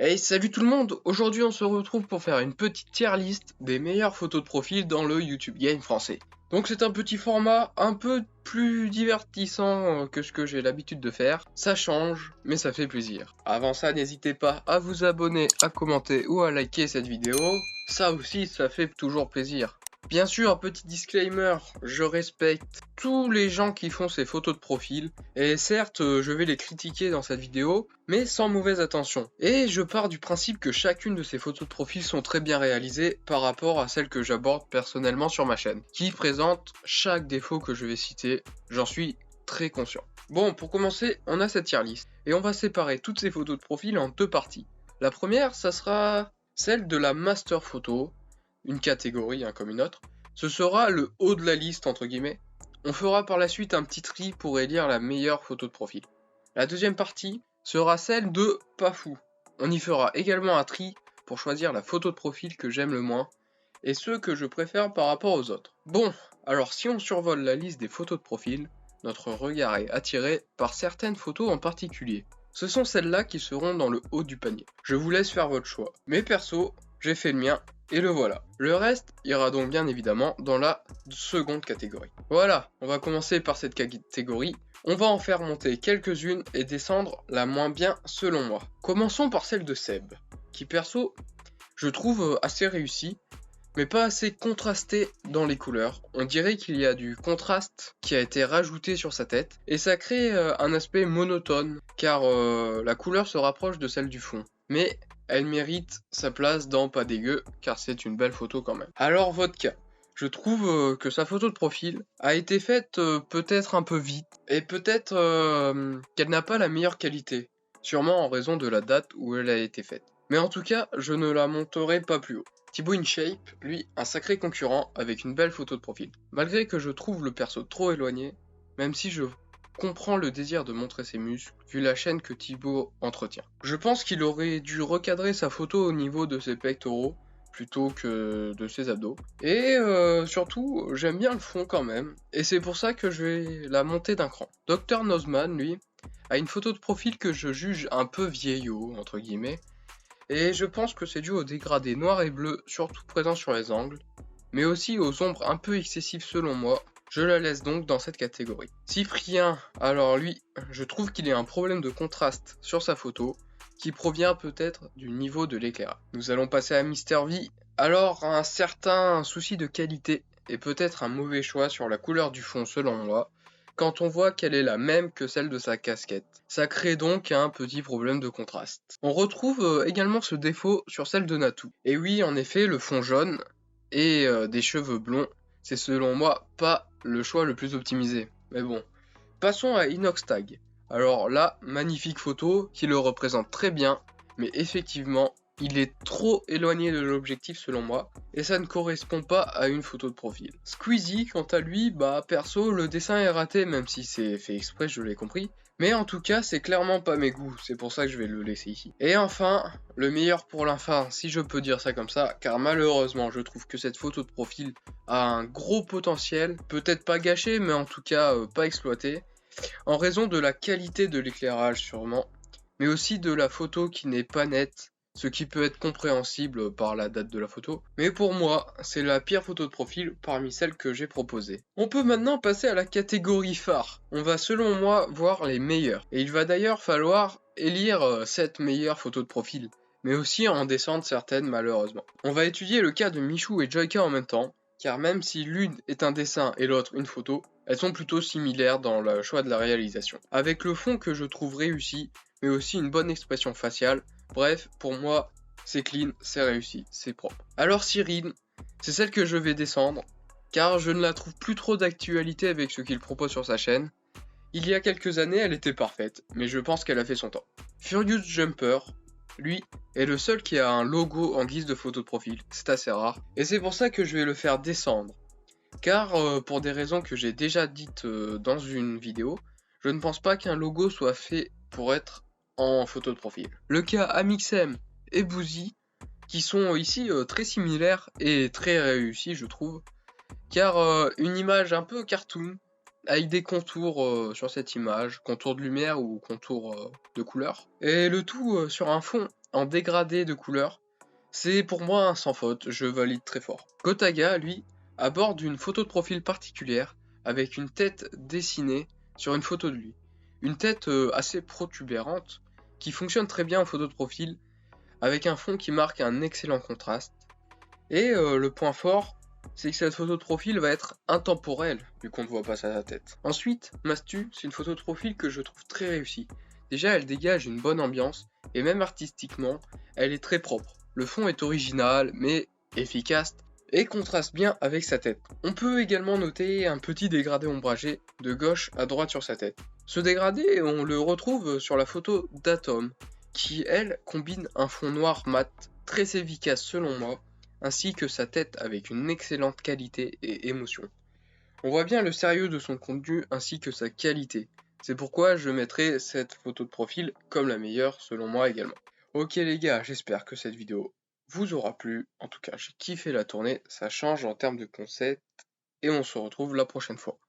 Hey, salut tout le monde! Aujourd'hui, on se retrouve pour faire une petite tier list des meilleures photos de profil dans le YouTube Game français. Donc c'est un petit format un peu plus divertissant que ce que j'ai l'habitude de faire. Ça change, mais ça fait plaisir. Avant ça, n'hésitez pas à vous abonner, à commenter ou à liker cette vidéo. Ça aussi, ça fait toujours plaisir. Bien sûr, petit disclaimer, je respecte tous les gens qui font ces photos de profil, et certes, je vais les critiquer dans cette vidéo, mais sans mauvaise intention. Et je pars du principe que chacune de ces photos de profil sont très bien réalisées par rapport à celles que j'aborde personnellement sur ma chaîne, qui présente chaque défaut que je vais citer, j'en suis très conscient. Bon, pour commencer, on a cette tier list, et on va séparer toutes ces photos de profil en deux parties. La première, ça sera celle de la master photo, une catégorie comme une autre. Ce sera le haut de la liste entre guillemets. On fera par la suite un petit tri pour élire la meilleure photo de profil. La deuxième partie sera celle de pas fou. On y fera également un tri pour choisir la photo de profil que j'aime le moins et ceux que je préfère par rapport aux autres. Bon, alors si on survole la liste des photos de profil, notre regard est attiré par certaines photos en particulier. Ce sont celles-là qui seront dans le haut du panier. Je vous laisse faire votre choix. Mais perso, j'ai fait le mien et le voilà. Le reste ira donc bien évidemment dans la seconde catégorie. Voilà, on va commencer par cette catégorie. On va en faire monter quelques-unes et descendre la moins bien selon moi. Commençons par celle de Seb, qui perso, je trouve assez réussie, mais pas assez contrasté dans les couleurs. On dirait qu'il y a du contraste qui a été rajouté sur sa tête, et ça crée un aspect monotone, car la couleur se rapproche de celle du fond. Mais elle mérite sa place dans Pas dégueu, car c'est une belle photo quand même. Alors Vodka, je trouve que sa photo de profil a été faite peut-être un peu vite, et peut-être qu'elle n'a pas la meilleure qualité, sûrement en raison de la date où elle a été faite. Mais en tout cas, je ne la monterai pas plus haut. Thibaut InShape, lui, un sacré concurrent avec une belle photo de profil. Malgré que je trouve le perso trop éloigné, même si je comprends le désir de montrer ses muscles, vu la chaîne que Thibaut entretient. Je pense qu'il aurait dû recadrer sa photo au niveau de ses pectoraux, plutôt que de ses abdos. Et surtout, j'aime bien le fond quand même, et c'est pour ça que je vais la monter d'un cran. Dr Nozman, lui, a une photo de profil que je juge un peu vieillot, entre guillemets, et je pense que c'est dû au dégradé noir et bleu, surtout présent sur les angles, mais aussi aux ombres un peu excessives selon moi. Je la laisse donc dans cette catégorie. Cyprien, alors lui, je trouve qu'il y a un problème de contraste sur sa photo, qui provient peut-être du niveau de l'éclairage. Nous allons passer à Mister V. Alors, un certain souci de qualité, et peut-être un mauvais choix sur la couleur du fond selon moi, quand on voit qu'elle est la même que celle de sa casquette. Ça crée donc un petit problème de contraste. On retrouve également ce défaut sur celle de Natou. Et oui, en effet, le fond jaune et des cheveux blonds, c'est selon moi pas le choix le plus optimisé. Mais bon, passons à Inoxtag. Alors là, magnifique photo qui le représente très bien, mais effectivement, il est trop éloigné de l'objectif selon moi, et ça ne correspond pas à une photo de profil. Squeezie, quant à lui, perso, le dessin est raté, même si c'est fait exprès, je l'ai compris. Mais en tout cas, c'est clairement pas mes goûts, c'est pour ça que je vais le laisser ici. Et enfin, le meilleur pour l'infin, si je peux dire ça comme ça, car malheureusement, je trouve que cette photo de profil a un gros potentiel, peut-être pas gâché, mais en tout cas pas exploité, en raison de la qualité de l'éclairage sûrement, mais aussi de la photo qui n'est pas nette, ce qui peut être compréhensible par la date de la photo, mais pour moi, c'est la pire photo de profil parmi celles que j'ai proposées. On peut maintenant passer à la catégorie phare. On va selon moi voir les meilleures, et il va d'ailleurs falloir élire 7 meilleures photos de profil, mais aussi en descendre certaines malheureusement. On va étudier le cas de Michou et Joyka en même temps, car même si l'une est un dessin et l'autre une photo, elles sont plutôt similaires dans le choix de la réalisation. Avec le fond que je trouve réussi, mais aussi une bonne expression faciale, bref, pour moi, c'est clean, c'est réussi, c'est propre. Alors Cyrine, c'est celle que je vais descendre, car je ne la trouve plus trop d'actualité avec ce qu'il propose sur sa chaîne. Il y a quelques années, elle était parfaite, mais je pense qu'elle a fait son temps. Furious Jumper, lui, est le seul qui a un logo en guise de photo de profil, c'est assez rare, et c'est pour ça que je vais le faire descendre. Car pour des raisons que j'ai déjà dites dans une vidéo, je ne pense pas qu'un logo soit fait pour être en photo de profil. Le cas Amixem et Boozy, qui sont ici très similaires et très réussis je trouve, car une image un peu cartoon, avec des contours sur cette image, contours de lumière ou contours de couleur, et le tout sur un fond en dégradé de couleur, c'est pour moi un sans faute, je valide très fort. Gotaga, lui, aborde une photo de profil particulière avec une tête dessinée sur une photo de lui. Une tête assez protubérante qui fonctionne très bien en photo de profil avec un fond qui marque un excellent contraste. Et le point fort, c'est que cette photo de profil va être intemporelle vu qu'on ne voit pas sa tête. Ensuite, Mastu, c'est une photo de profil que je trouve très réussie. Déjà, elle dégage une bonne ambiance et même artistiquement, elle est très propre. Le fond est original mais efficace et contraste bien avec sa tête. On peut également noter un petit dégradé ombragé de gauche à droite sur sa tête. Ce dégradé, on le retrouve sur la photo d'Atom, qui elle combine un fond noir mat très efficace selon moi, ainsi que sa tête avec une excellente qualité et émotion. On voit bien le sérieux de son contenu ainsi que sa qualité. C'est pourquoi je mettrai cette photo de profil comme la meilleure selon moi également. Ok les gars, j'espère que cette vidéo vous aura plu. En tout cas, j'ai kiffé la tournée, ça change en termes de concept et on se retrouve la prochaine fois.